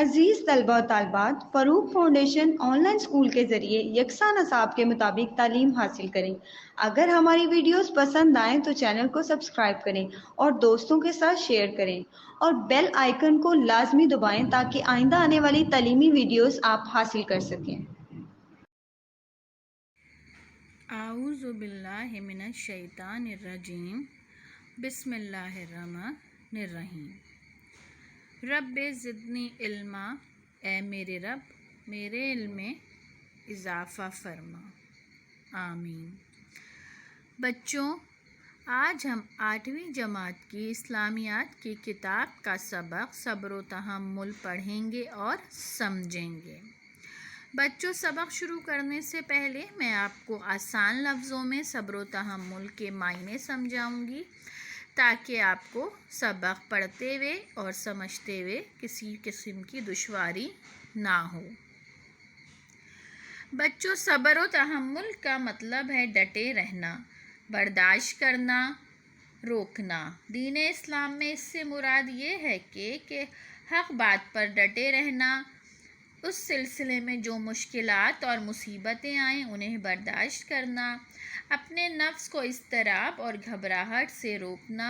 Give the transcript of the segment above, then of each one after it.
عزیز طلبہ و طالبات، فروغ فاؤنڈیشن آن لائن اسکول کے ذریعے یکساں نصاب کے مطابق تعلیم حاصل کریں۔ اگر ہماری ویڈیوز پسند آئیں تو چینل کو سبسکرائب کریں اور دوستوں کے ساتھ شیئر کریں اور بیل آئیکن کو لازمی دبائیں تاکہ آئندہ آنے والی تعلیمی ویڈیوز آپ حاصل کر سکیں۔ اعوذ باللہ من الشیطان الرجیم، بسم اللہ الرحمن الرحیم۔ رب زدنی علما، اے میرے رب میرے علم میں اضافہ فرما، آمین۔ بچوں، آج ہم 8ویں جماعت کی اسلامیات کی کتاب کا سبق صبر و تحمل پڑھیں گے اور سمجھیں گے۔ بچوں، سبق شروع کرنے سے پہلے میں آپ کو آسان لفظوں میں صبر و تحمل کے معنی سمجھاؤں گی تاکہ آپ کو سبق پڑھتے ہوئے اور سمجھتے ہوئے کسی قسم کی دشواری نہ ہو۔ بچوں، صبر و تحمل کا مطلب ہے ڈٹے رہنا، برداشت کرنا، روکنا۔ دین اسلام میں اس سے مراد یہ ہے کہ حق بات پر ڈٹے رہنا، اس سلسلے میں جو مشکلات اور مصیبتیں آئیں انہیں برداشت کرنا، اپنے نفس کو اضطراب اور گھبراہٹ سے روکنا،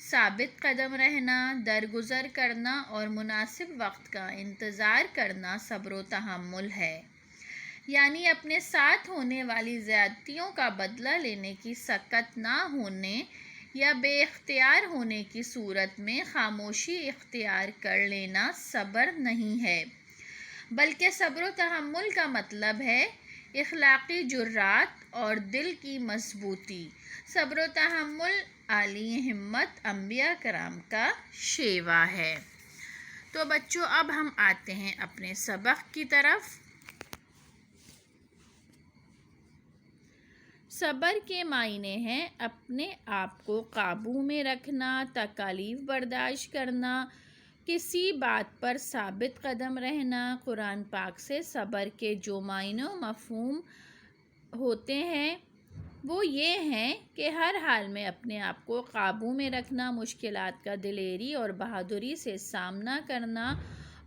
ثابت قدم رہنا، درگزر کرنا اور مناسب وقت کا انتظار کرنا صبر و تحمل ہے۔ یعنی اپنے ساتھ ہونے والی زیادتیوں کا بدلہ لینے کی سکت نہ ہونے یا بے اختیار ہونے کی صورت میں خاموشی اختیار کر لینا صبر نہیں ہے، بلکہ صبر و تحمل کا مطلب ہے اخلاقی جرات اور دل کی مضبوطی۔ صبر و تحمل عالی ہمت انبیاء کرام کا شیوا ہے۔ تو بچوں، اب ہم آتے ہیں اپنے سبق کی طرف۔ صبر کے معنی ہیں اپنے آپ کو قابو میں رکھنا، تکالیف برداشت کرنا، کسی بات پر ثابت قدم رہنا۔ قرآن پاک سے صبر کے جو معنی و مفہوم ہوتے ہیں وہ یہ ہیں کہ ہر حال میں اپنے آپ کو قابو میں رکھنا، مشکلات کا دلیری اور بہادری سے سامنا کرنا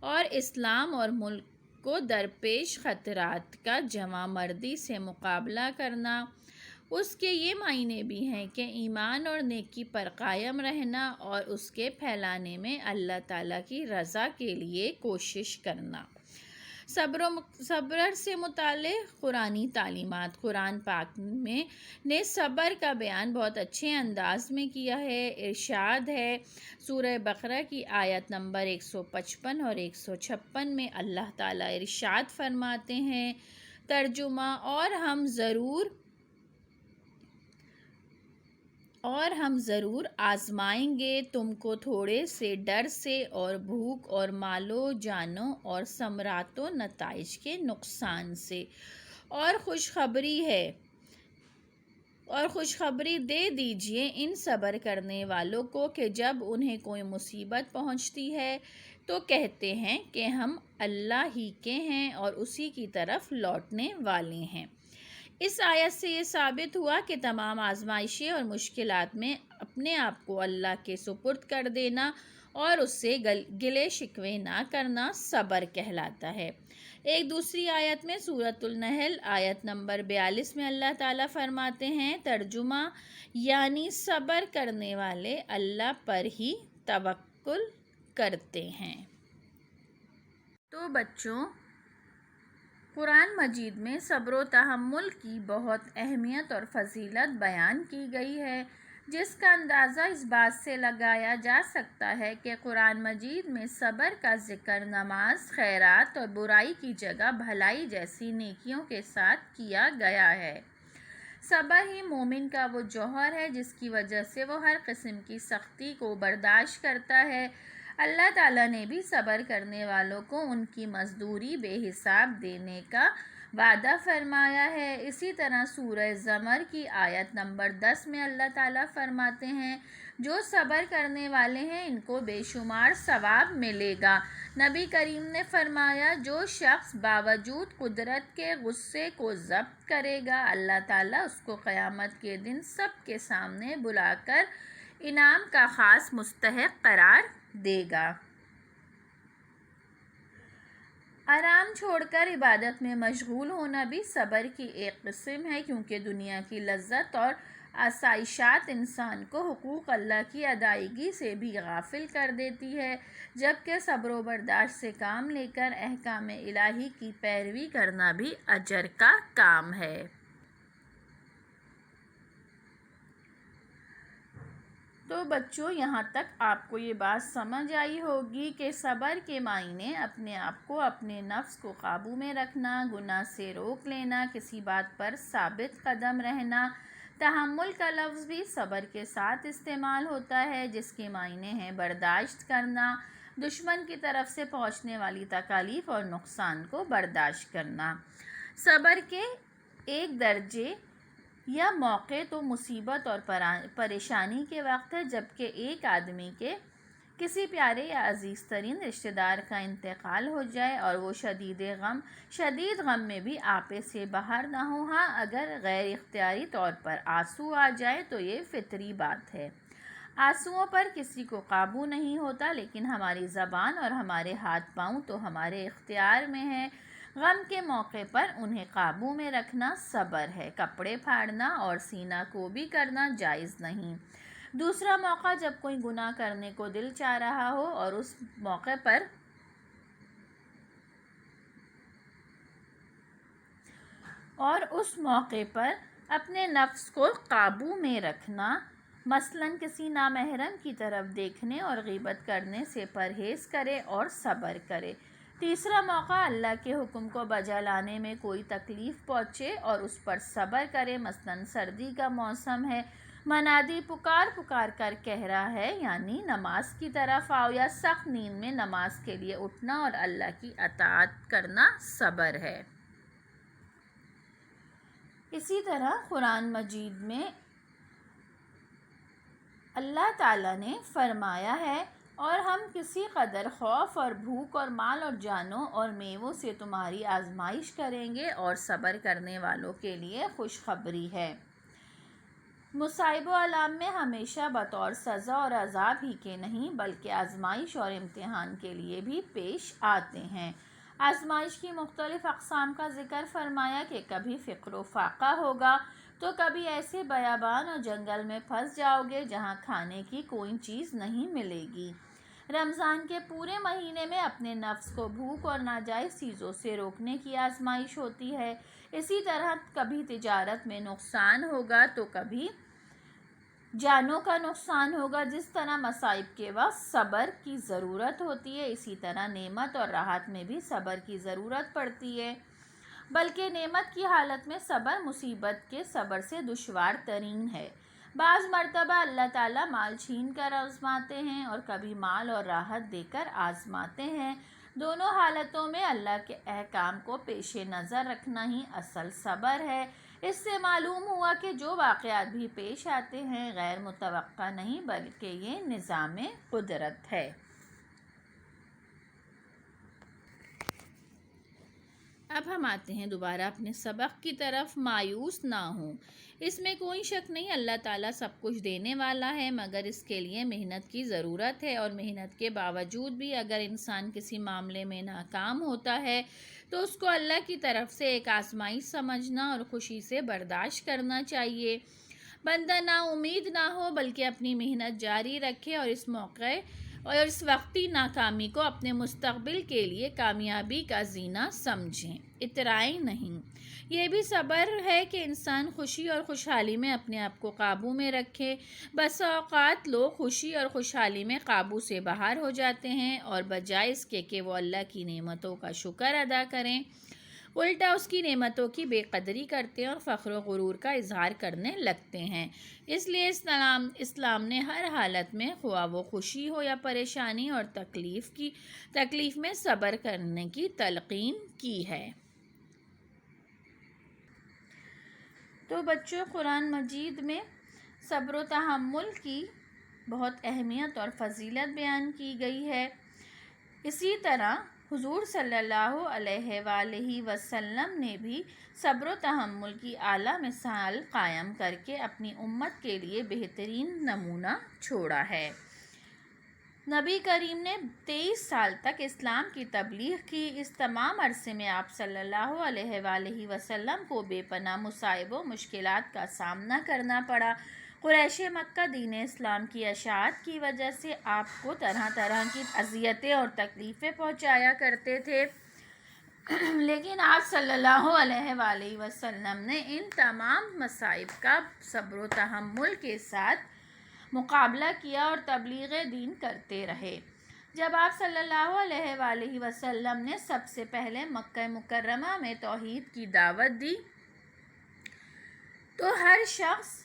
اور اسلام اور ملک کو درپیش خطرات کا جواں مردی سے مقابلہ کرنا۔ اس کے یہ معنی بھی ہیں کہ ایمان اور نیکی پر قائم رہنا اور اس کے پھیلانے میں اللہ تعالیٰ کی رضا کے لیے کوشش کرنا۔ صبر سے متعلق قرآنی تعلیمات۔ قرآن پاک نے صبر کا بیان بہت اچھے انداز میں کیا ہے۔ ارشاد ہے، سورہ بقرہ کی آیت نمبر 155 اور 156 میں اللہ تعالیٰ ارشاد فرماتے ہیں، ترجمہ: اور ہم ضرور آزمائیں گے تم کو تھوڑے سے ڈر سے اور بھوک اور مالو جانوں اور ثمرات و نتائج کے نقصان سے، اور خوشخبری دے دیجئے ان صبر کرنے والوں کو کہ جب انہیں کوئی مصیبت پہنچتی ہے تو کہتے ہیں کہ ہم اللہ ہی کے ہیں اور اسی کی طرف لوٹنے والے ہیں۔ اس آیت سے یہ ثابت ہوا کہ تمام آزمائشیں اور مشکلات میں اپنے آپ کو اللہ کے سپرد کر دینا اور اس سے گلے شکوے نہ کرنا صبر کہلاتا ہے۔ ایک دوسری آیت میں سورۃ النحل آیت نمبر 42 میں اللہ تعالیٰ فرماتے ہیں، ترجمہ: یعنی صبر کرنے والے اللہ پر ہی توکل کرتے ہیں۔ تو بچوں، قرآن مجید میں صبر و تحمل کی بہت اہمیت اور فضیلت بیان کی گئی ہے، جس کا اندازہ اس بات سے لگایا جا سکتا ہے کہ قرآن مجید میں صبر کا ذکر نماز، خیرات اور برائی کی جگہ بھلائی جیسی نیکیوں کے ساتھ کیا گیا ہے۔ صبر ہی مومن کا وہ جوہر ہے جس کی وجہ سے وہ ہر قسم کی سختی کو برداشت کرتا ہے۔ اللہ تعالیٰ نے بھی صبر کرنے والوں کو ان کی مزدوری بے حساب دینے کا وعدہ فرمایا ہے۔ اسی طرح سورہ زمر کی آیت نمبر 10 میں اللہ تعالیٰ فرماتے ہیں، جو صبر کرنے والے ہیں ان کو بے شمار ثواب ملے گا۔ نبی کریم نے فرمایا، جو شخص باوجود قدرت کے غصے کو ضبط کرے گا، اللہ تعالیٰ اس کو قیامت کے دن سب کے سامنے بلا کر انعام کا خاص مستحق قرار دے گا۔ آرام چھوڑ کر عبادت میں مشغول ہونا بھی صبر کی ایک قسم ہے، کیونکہ دنیا کی لذت اور آسائشات انسان کو حقوق اللہ کی ادائیگی سے بھی غافل کر دیتی ہے، جبکہ صبر و برداشت سے کام لے کر احکام الہی کی پیروی کرنا بھی اجر کا کام ہے۔ تو بچوں، یہاں تک آپ کو یہ بات سمجھ آئی ہوگی کہ صبر کے معنی اپنے آپ کو، اپنے نفس کو قابو میں رکھنا، گناہ سے روک لینا، کسی بات پر ثابت قدم رہنا۔ تحمل کا لفظ بھی صبر کے ساتھ استعمال ہوتا ہے، جس کے معنی ہیں برداشت کرنا، دشمن کی طرف سے پہنچنے والی تکالیف اور نقصان کو برداشت کرنا۔ صبر کے ایک درجے یا موقع تو مصیبت اور پریشانی کے وقت ہے، جبکہ ایک آدمی کے کسی پیارے یا عزیز ترین رشتہ دار کا انتقال ہو جائے اور وہ شدید غم میں بھی آپے سے باہر نہ ہو۔ ہاں، اگر غیر اختیاری طور پر آنسو آ جائے تو یہ فطری بات ہے۔ آنسوؤں پر کسی کو قابو نہیں ہوتا، لیکن ہماری زبان اور ہمارے ہاتھ پاؤں تو ہمارے اختیار میں ہیں۔ غم کے موقع پر انہیں قابو میں رکھنا صبر ہے۔ کپڑے پھاڑنا اور سینہ کوبی کرنا جائز نہیں۔ دوسرا موقع، جب کوئی گناہ کرنے کو دل چاہ رہا ہو اور اس موقع پر اپنے نفس کو قابو میں رکھنا، مثلاً کسی نامحرم کی طرف دیکھنے اور غیبت کرنے سے پرہیز کرے اور صبر کرے۔ تیسرا موقع، اللہ کے حکم کو بجا لانے میں کوئی تکلیف پہنچے اور اس پر صبر کرے، مثلاً سردی کا موسم ہے، منادی پکار کر کہہ رہا ہے یعنی نماز کی طرف آؤ، یا سخت نیند میں نماز کے لیے اٹھنا اور اللہ کی اطاعت کرنا صبر ہے۔ اسی طرح قرآن مجید میں اللہ تعالیٰ نے فرمایا ہے، اور ہم کسی قدر خوف اور بھوک اور مال اور جانوں اور میووں سے تمہاری آزمائش کریں گے، اور صبر کرنے والوں کے لیے خوشخبری ہے۔ مصائب و آلام میں ہمیشہ بطور سزا اور عذاب ہی کے نہیں، بلکہ آزمائش اور امتحان کے لیے بھی پیش آتے ہیں۔ آزمائش کی مختلف اقسام کا ذکر فرمایا کہ کبھی فقر و فاقہ ہوگا، تو کبھی ایسے بیابان اور جنگل میں پھنس جاؤ گے جہاں کھانے کی کوئی چیز نہیں ملے گی۔ رمضان کے پورے مہینے میں اپنے نفس کو بھوک اور ناجائز چیزوں سے روکنے کی آزمائش ہوتی ہے۔ اسی طرح کبھی تجارت میں نقصان ہوگا تو کبھی جانوں کا نقصان ہوگا۔ جس طرح مصائب کے وقت صبر کی ضرورت ہوتی ہے، اسی طرح نعمت اور راحت میں بھی صبر کی ضرورت پڑتی ہے، بلکہ نعمت کی حالت میں صبر مصیبت کے صبر سے دشوار ترین ہے۔ بعض مرتبہ اللہ تعالیٰ مال چھین کر آزماتے ہیں اور کبھی مال اور راحت دے کر آزماتے ہیں۔ دونوں حالتوں میں اللہ کے احکام کو پیش نظر رکھنا ہی اصل صبر ہے۔ اس سے معلوم ہوا کہ جو واقعات بھی پیش آتے ہیں غیر متوقع نہیں، بلکہ یہ نظام قدرت ہے۔ اب ہم آتے ہیں دوبارہ اپنے سبق کی طرف۔ مایوس نہ ہوں، اس میں کوئی شک نہیں، اللہ تعالیٰ سب کچھ دینے والا ہے، مگر اس کے لیے محنت کی ضرورت ہے، اور محنت کے باوجود بھی اگر انسان کسی معاملے میں ناکام ہوتا ہے تو اس کو اللہ کی طرف سے ایک آزمائش سمجھنا اور خوشی سے برداشت کرنا چاہیے۔ بندہ نا امید نہ ہو، بلکہ اپنی محنت جاری رکھے اور اس وقتی ناکامی کو اپنے مستقبل کے لیے کامیابی کا زینہ سمجھیں، اترائیں نہیں۔ یہ بھی صبر ہے کہ انسان خوشی اور خوشحالی میں اپنے آپ کو قابو میں رکھے۔ بس اوقات لوگ خوشی اور خوشحالی میں قابو سے باہر ہو جاتے ہیں، اور بجائے اس کے کہ وہ اللہ کی نعمتوں کا شکر ادا کریں، الٹا اس کی نعمتوں کی بے قدری کرتے ہیں اور فخر و غرور کا اظہار کرنے لگتے ہیں۔ اس لیے اسلام نے ہر حالت میں، خواہ وہ خوشی ہو یا پریشانی اور تکلیف میں صبر کرنے کی تلقین کی ہے۔ تو بچوں، قرآن مجید میں صبر و تحمل کی بہت اہمیت اور فضیلت بیان کی گئی ہے۔ اسی طرح حضور صلی اللہ علیہ وآلہ وسلم نے بھی صبر و تحمل کی اعلیٰ مثال قائم کر کے اپنی امت کے لیے بہترین نمونہ چھوڑا ہے۔ نبی کریم نے 23 سال تک اسلام کی تبلیغ کی۔ اس تمام عرصے میں آپ صلی اللہ علیہ وآلہ وسلم کو بے پناہ مصائب و مشکلات کا سامنا کرنا پڑا۔ قریش مکہ دین اسلام کی اشاعت کی وجہ سے آپ کو طرح طرح کی اذیتیں اور تکلیفیں پہنچایا کرتے تھے، لیکن آپ صلی اللہ علیہ وآلہ وسلم نے ان تمام مصائب کا صبر و تحمل کے ساتھ مقابلہ کیا اور تبلیغ دین کرتے رہے۔ جب آپ صلی اللہ علیہ وآلہ وسلم نے سب سے پہلے مکہ مکرمہ میں توحید کی دعوت دی تو ہر شخص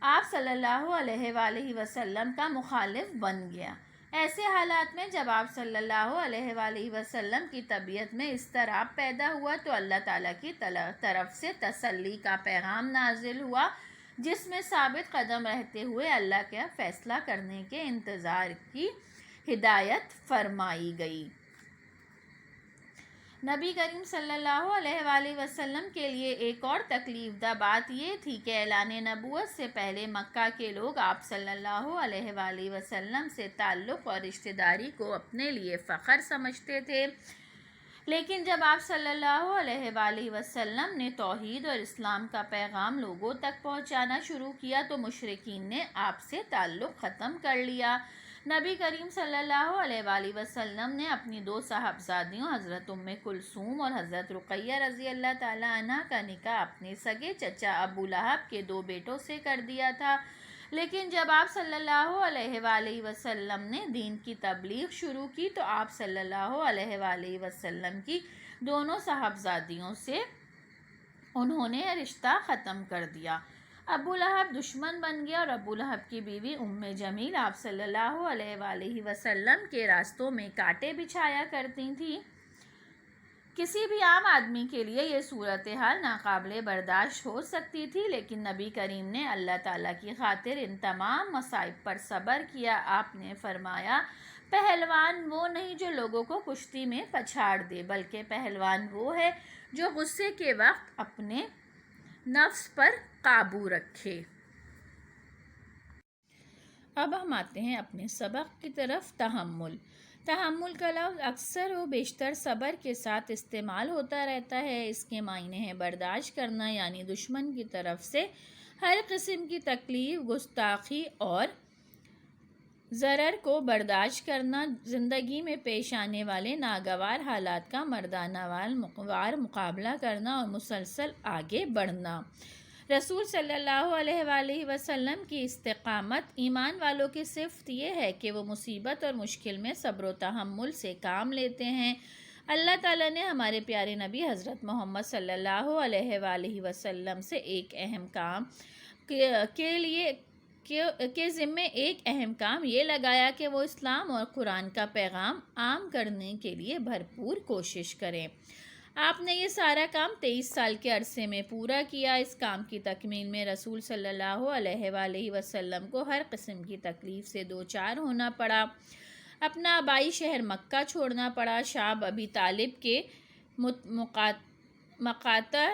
آپ صلی اللہ علیہ وآلہ وسلم کا مخالف بن گیا۔ ایسے حالات میں جب آپ صلی اللہ علیہ وآلہ وسلم کی طبیعت میں اضطراب پیدا ہوا تو اللہ تعالیٰ کی طرف سے تسلی کا پیغام نازل ہوا، جس میں ثابت قدم رہتے ہوئے اللہ کا فیصلہ کرنے کے انتظار کی ہدایت فرمائی گئی۔ نبی کریم صلی اللہ علیہ وآلہ وسلم کے لیے ایک اور تکلیف دہ بات یہ تھی کہ اعلان نبوت سے پہلے مکہ کے لوگ آپ صلی اللہ علیہ وآلہ وسلم سے تعلق اور رشتہ داری کو اپنے لیے فخر سمجھتے تھے، لیکن جب آپ صلی اللہ علیہ وآلہ وسلم نے توحید اور اسلام کا پیغام لوگوں تک پہنچانا شروع کیا تو مشرکین نے آپ سے تعلق ختم کر لیا۔ نبی کریم صلی اللہ علیہ وآلہ وسلم نے اپنی 2 صاحبزادیوں حضرت ام کلثوم اور حضرت رقیہ رضی اللہ تعالی عنہ کا نکاح اپنے سگے چچا ابو لہب کے 2 بیٹوں سے کر دیا تھا، لیکن جب آپ صلی اللہ علیہ وآلہ وسلم نے دین کی تبلیغ شروع کی تو آپ صلی اللہ علیہ وآلہ وسلم کی دونوں صاحبزادیوں سے انہوں نے رشتہ ختم کر دیا۔ ابو لہب دشمن بن گیا اور ابو لہب کی بیوی ام جمیل آپ صلی اللہ علیہ وآلہ وسلم کے راستوں میں کانٹے بچھایا کرتی تھیں۔ کسی بھی عام آدمی کے لیے یہ صورتحال ناقابل برداشت ہو سکتی تھی، لیکن نبی کریم نے اللہ تعالیٰ کی خاطر ان تمام مصائب پر صبر کیا۔ آپ نے فرمایا، پہلوان وہ نہیں جو لوگوں کو کشتی میں پچھاڑ دے، بلکہ پہلوان وہ ہے جو غصے کے وقت اپنے نفس پر قابو رکھے۔ اب ہم آتے ہیں اپنے سبق کی طرف۔ تحمل۔ تحمل کا لفظ اکثر و بیشتر صبر کے ساتھ استعمال ہوتا رہتا ہے۔ اس کے معنی ہے برداشت کرنا، یعنی دشمن کی طرف سے ہر قسم کی تکلیف، گستاخی اور ضرر کو برداشت کرنا، زندگی میں پیش آنے والے ناگوار حالات کا مردانہ وار مقابلہ کرنا اور مسلسل آگے بڑھنا۔ رسول صلی اللہ علیہ وآلہ وسلم کی استقامت ایمان والوں کی صفت یہ ہے کہ وہ مصیبت اور مشکل میں صبر و تحمل سے کام لیتے ہیں۔ اللہ تعالیٰ نے ہمارے پیارے نبی حضرت محمد صلی اللہ علیہ وآلہ وسلم سے ایک اہم کام کے ذمے ایک اہم کام یہ لگایا کہ وہ اسلام اور قرآن کا پیغام عام کرنے کے لیے بھرپور کوشش کریں۔ آپ نے یہ سارا کام 23 سال کے عرصے میں پورا کیا۔ اس کام کی تکمیل میں رسول صلی اللہ علیہ وآلہ وسلم کو ہر قسم کی تکلیف سے دوچار ہونا پڑا۔ اپنا آبائی شہر مکہ چھوڑنا پڑا۔ شاب ابی طالب کے مقاطع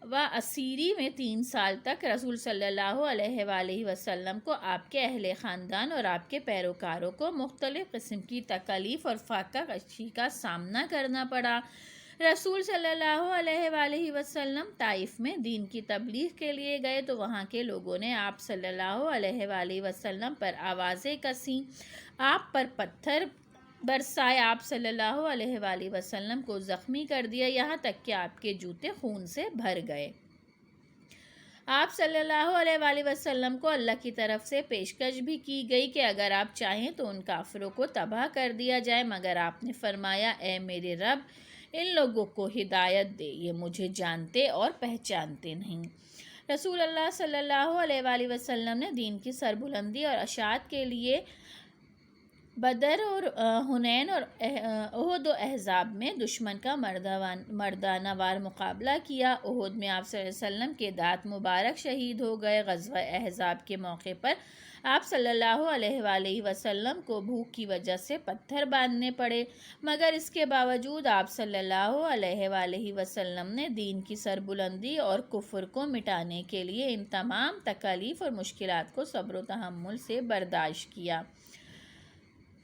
و اسیری میں 3 سال تک رسول صلی اللہ علیہ وآلہ وسلم کو آپ کے اہل خاندان اور آپ کے پیروکاروں کو مختلف قسم کی تکالیف اور فاقہ کشی کا سامنا کرنا پڑا۔ رسول صلی اللہ علیہ وآلہ وسلم طائف میں دین کی تبلیغ کے لیے گئے تو وہاں کے لوگوں نے آپ صلی اللہ علیہ وآلہ وسلم پر آوازیں کسیں، آپ پر پتھر برسائے، آپ صلی اللہ علیہ وآلہ وسلم کو زخمی کر دیا، یہاں تک کہ آپ کے جوتے خون سے بھر گئے۔ آپ صلی اللہ علیہ وآلہ وسلم کو اللہ کی طرف سے پیشکش بھی کی گئی کہ اگر آپ چاہیں تو ان کافروں کو تباہ کر دیا جائے، مگر آپ نے فرمایا، اے میرے رب، ان لوگوں کو ہدایت دے، یہ مجھے جانتے اور پہچانتے نہیں۔ رسول اللہ صلی اللہ علیہ وآلہ وسلم نے دین کی سربلندی اور اشاعت کے لیے بدر اور حنین اور احد و احزاب میں دشمن کا مردانہ وار مقابلہ کیا۔ احد میں آپ صلی اللہ علیہ وسلم کے دانت مبارک شہید ہو گئے۔ غزوہ احزاب کے موقع پر آپ صلی اللہ علیہ وآلہ وسلم کو بھوک کی وجہ سے پتھر باندھنے پڑے، مگر اس کے باوجود آپ صلی اللہ علیہ وآلہ وسلم نے دین کی سربلندی اور کفر کو مٹانے کے لیے ان تمام تکالیف اور مشکلات کو صبر و تحمل سے برداشت کیا۔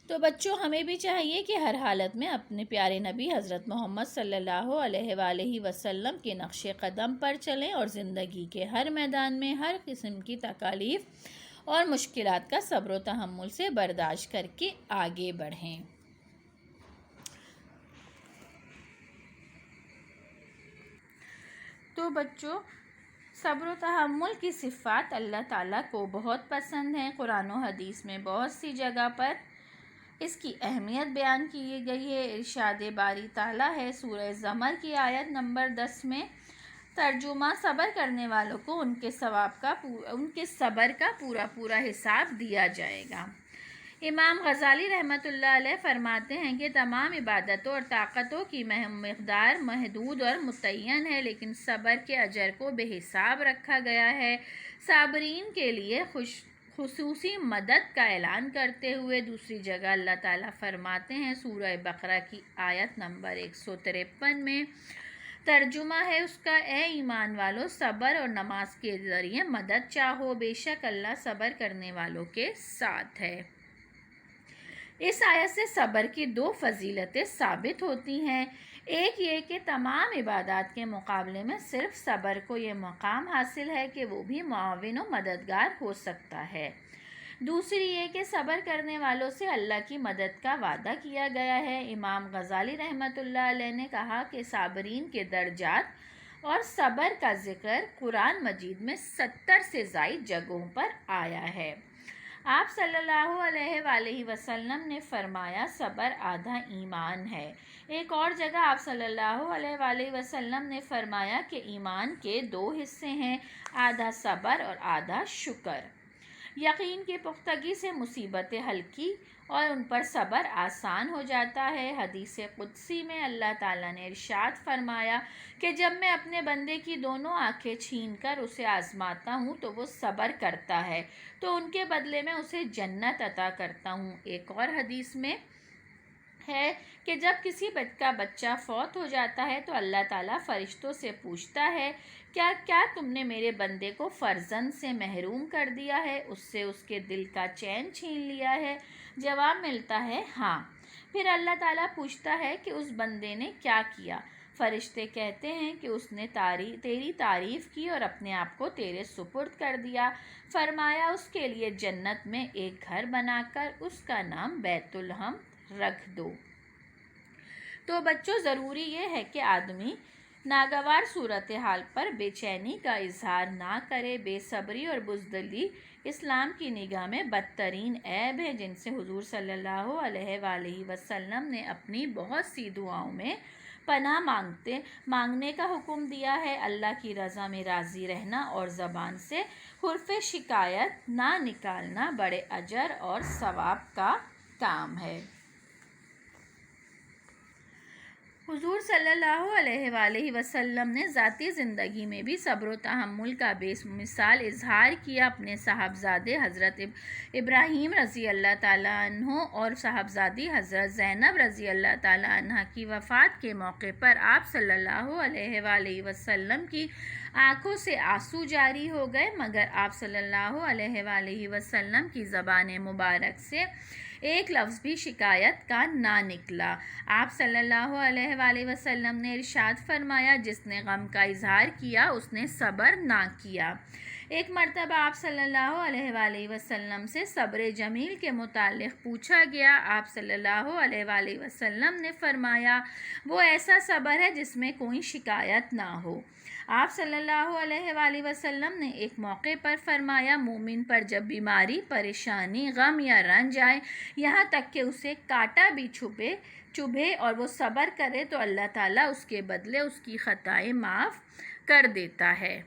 تو بچوں، ہمیں بھی چاہیے کہ ہر حالت میں اپنے پیارے نبی حضرت محمد صلی اللہ علیہ وآلہ وسلم کے نقش قدم پر چلیں اور زندگی کے ہر میدان میں ہر قسم کی تکالیف اور مشکلات کا صبر و تحمل سے برداشت کر کے آگے بڑھیں۔ تو بچوں، صبر و تحمل کی صفات اللہ تعالیٰ کو بہت پسند ہیں۔ قرآن و حدیث میں بہت سی جگہ پر اس کی اہمیت بیان کی گئی ہے۔ ارشاد باری تعالیٰ ہے سورہ زمر کی آیت نمبر 10 میں، ترجمہ: صبر کرنے والوں کو ان کے صبر کا پورا حساب دیا جائے گا۔ امام غزالی رحمۃ اللہ علیہ فرماتے ہیں کہ تمام عبادتوں اور طاقتوں کی مقدار محدود اور متعین ہے، لیکن صبر کے اجر کو بے حساب رکھا گیا ہے۔ صابرین کے لیے خصوصی مدد کا اعلان کرتے ہوئے دوسری جگہ اللہ تعالیٰ فرماتے ہیں سورہ بقرہ کی آیت نمبر 153 میں، ترجمہ ہے اس کا: اے ایمان والو، صبر اور نماز کے ذریعے مدد چاہو، بے شک اللہ صبر کرنے والوں کے ساتھ ہے۔ اس آیت سے صبر کی دو فضیلتیں ثابت ہوتی ہیں۔ ایک یہ کہ تمام عبادات کے مقابلے میں صرف صبر کو یہ مقام حاصل ہے کہ وہ بھی معاون و مددگار ہو سکتا ہے۔ دوسری یہ کہ صبر کرنے والوں سے اللہ کی مدد کا وعدہ کیا گیا ہے۔ امام غزالی رحمۃ اللہ علیہ نے کہا کہ صابرین کے درجات اور صبر کا ذکر قرآن مجید میں 70 سے زائد جگہوں پر آیا ہے۔ آپ صلی اللہ علیہ وآلہ وسلم نے فرمایا صبر آدھا ایمان ہے۔ ایک اور جگہ آپ صلی اللہ علیہ وآلہ وسلم نے فرمایا کہ ایمان کے 2 حصے ہیں، آدھا صبر اور آدھا شکر۔ یقین کی پختگی سے مصیبتیں ہلکی اور ان پر صبر آسان ہو جاتا ہے۔ حدیث قدسی میں اللہ تعالیٰ نے ارشاد فرمایا کہ جب میں اپنے بندے کی دونوں آنکھیں چھین کر اسے آزماتا ہوں تو وہ صبر کرتا ہے تو ان کے بدلے میں اسے جنت عطا کرتا ہوں۔ ایک اور حدیث میں ہے کہ جب کسی کا بچہ فوت ہو جاتا ہے تو اللہ تعالیٰ فرشتوں سے پوچھتا ہے کیا تم نے میرے بندے کو فرزند سے محروم کر دیا ہے، اس سے اس کے دل کا چین چھین لیا ہے؟ جواب ملتا ہے ہاں۔ پھر اللہ تعالیٰ پوچھتا ہے کہ اس بندے نے کیا کیا؟ فرشتے کہتے ہیں کہ اس نے تیری تعریف کی اور اپنے آپ کو تیرے سپرد کر دیا۔ فرمایا اس کے لیے جنت میں ایک گھر بنا کر اس کا نام بیت الحم رکھ دو۔ تو بچوں، ضروری یہ ہے کہ آدمی ناگوار صورتحال پر بے چینی کا اظہار نہ کرے۔ بے صبری اور بزدلی اسلام کی نگاہ میں بدترین عیب ہے، جن سے حضور صلی اللہ علیہ وآلہ وسلم نے اپنی بہت سی دعاؤں میں پناہ مانگنے کا حکم دیا ہے۔ اللہ کی رضا میں راضی رہنا اور زبان سے حرف شکایت نہ نکالنا بڑے اجر اور ثواب کا کام ہے۔ حضور صلی اللہ علیہ وآلہ وسلم نے ذاتی زندگی میں بھی صبر و تحمل کا بے مثال اظہار کیا۔ اپنے صاحبزادے حضرت ابراہیم رضی اللہ تعالیٰ عنہ اور صاحبزادی حضرت زینب رضی اللہ تعالیٰ عنہ کی وفات کے موقع پر آپ صلی اللہ علیہ وآلہ وسلم کی آنکھوں سے آنسو جاری ہو گئے، مگر آپ صلی اللہ علیہ وآلہ وسلم کی زبان مبارک سے ایک لفظ بھی شکایت کا نہ نکلا۔ آپ صلی اللہ علیہ وآلہ وسلم نے ارشاد فرمایا جس نے غم کا اظہار کیا اس نے صبر نہ کیا۔ ایک مرتبہ آپ صلی اللہ علیہ وآلہ وسلم سے صبر جمیل کے متعلق پوچھا گیا۔ آپ صلی اللہ علیہ وآلہ وسلم نے فرمایا وہ ایسا صبر ہے جس میں کوئی شکایت نہ ہو۔ آپ صلی اللہ علیہ وآلہ وسلم نے ایک موقع پر فرمایا مومن پر جب بیماری، پریشانی، غم یا رنج آئے، یہاں تک کہ اسے کانٹا بھی چبھے اور وہ صبر کرے تو اللہ تعالیٰ اس کے بدلے اس کی خطائیں معاف کر دیتا ہے۔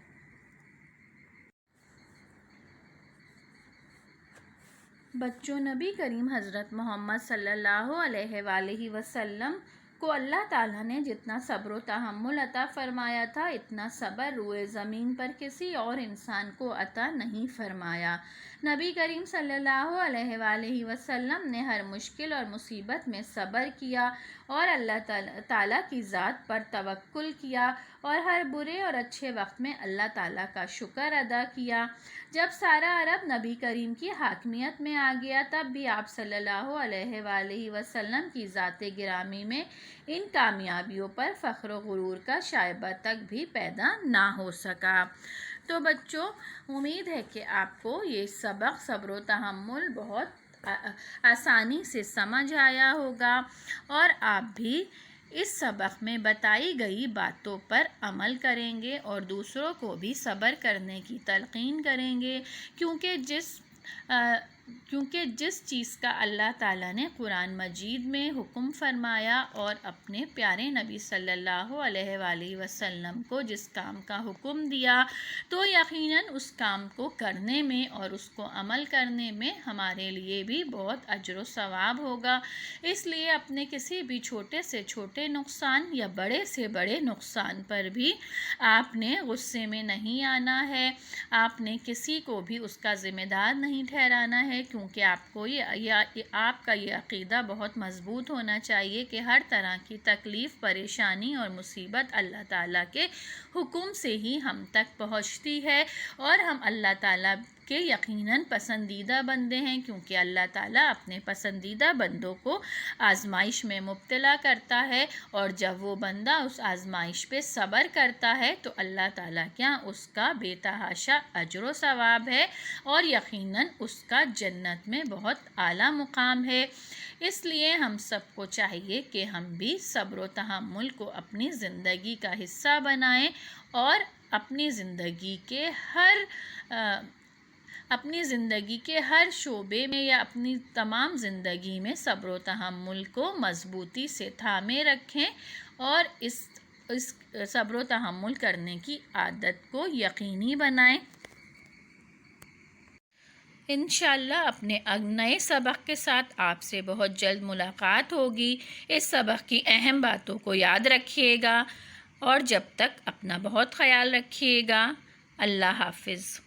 بچوں، نبی کریم حضرت محمد صلی اللہ علیہ وآلہ وسلم کو اللہ تعالیٰ نے جتنا صبر و تحمل عطا فرمایا تھا اتنا صبر روئے زمین پر کسی اور انسان کو عطا نہیں فرمایا۔ نبی کریم صلی اللہ علیہ وآلہ وسلم نے ہر مشکل اور مصیبت میں صبر کیا اور اللہ تعالیٰ کی ذات پر توکل کیا اور ہر برے اور اچھے وقت میں اللہ تعالیٰ کا شکر ادا کیا۔ جب سارا عرب نبی کریم کی حاکمیت میں آ گیا تب بھی آپ صلی اللہ علیہ وآلہ وسلم کی ذات گرامی میں ان کامیابیوں پر فخر و غرور کا شائبہ تک بھی پیدا نہ ہو سکا۔ تو بچوں، امید ہے کہ آپ کو یہ سبق صبر و تحمل بہت آسانی سے سمجھ آیا ہوگا اور آپ بھی اس سبق میں بتائی گئی باتوں پر عمل کریں گے اور دوسروں کو بھی صبر کرنے کی تلقین کریں گے، کیونکہ جس چیز کا اللہ تعالیٰ نے قرآن مجید میں حکم فرمایا اور اپنے پیارے نبی صلی اللہ علیہ وآلہ وسلم کو جس کام کا حکم دیا تو یقیناً اس کام کو کرنے میں اور اس کو عمل کرنے میں ہمارے لیے بھی بہت اجر و ثواب ہوگا۔ اس لیے اپنے کسی بھی چھوٹے سے چھوٹے نقصان یا بڑے سے بڑے نقصان پر بھی آپ نے غصے میں نہیں آنا ہے، آپ نے کسی کو بھی اس کا ذمہ دار نہیں ٹھہرانا ہے، کیونکہ آپ کا یہ عقیدہ بہت مضبوط ہونا چاہیے کہ ہر طرح کی تکلیف، پریشانی اور مصیبت اللہ تعالیٰ کے حکم سے ہی ہم تک پہنچتی ہے اور ہم اللہ تعالیٰ کے یقیناً پسندیدہ بندے ہیں، کیونکہ اللہ تعالیٰ اپنے پسندیدہ بندوں کو آزمائش میں مبتلا کرتا ہے اور جب وہ بندہ اس آزمائش پہ صبر کرتا ہے تو اللہ تعالیٰ کیا اس کا بے تحاشا اجر و ثواب ہے اور یقیناً اس کا جنت میں بہت اعلیٰ مقام ہے۔ اس لیے ہم سب کو چاہیے کہ ہم بھی صبر و تحمل کو اپنی زندگی کا حصہ بنائیں اور اپنی زندگی کے ہر شعبے میں یا اپنی تمام زندگی میں صبر و تحمل کو مضبوطی سے تھامے رکھیں اور اس صبر و تحمل کرنے کی عادت کو یقینی بنائیں۔ انشاءاللہ اپنے نئے سبق کے ساتھ آپ سے بہت جلد ملاقات ہوگی۔ اس سبق کی اہم باتوں کو یاد رکھیے گا اور جب تک اپنا بہت خیال رکھیے گا۔ اللہ حافظ۔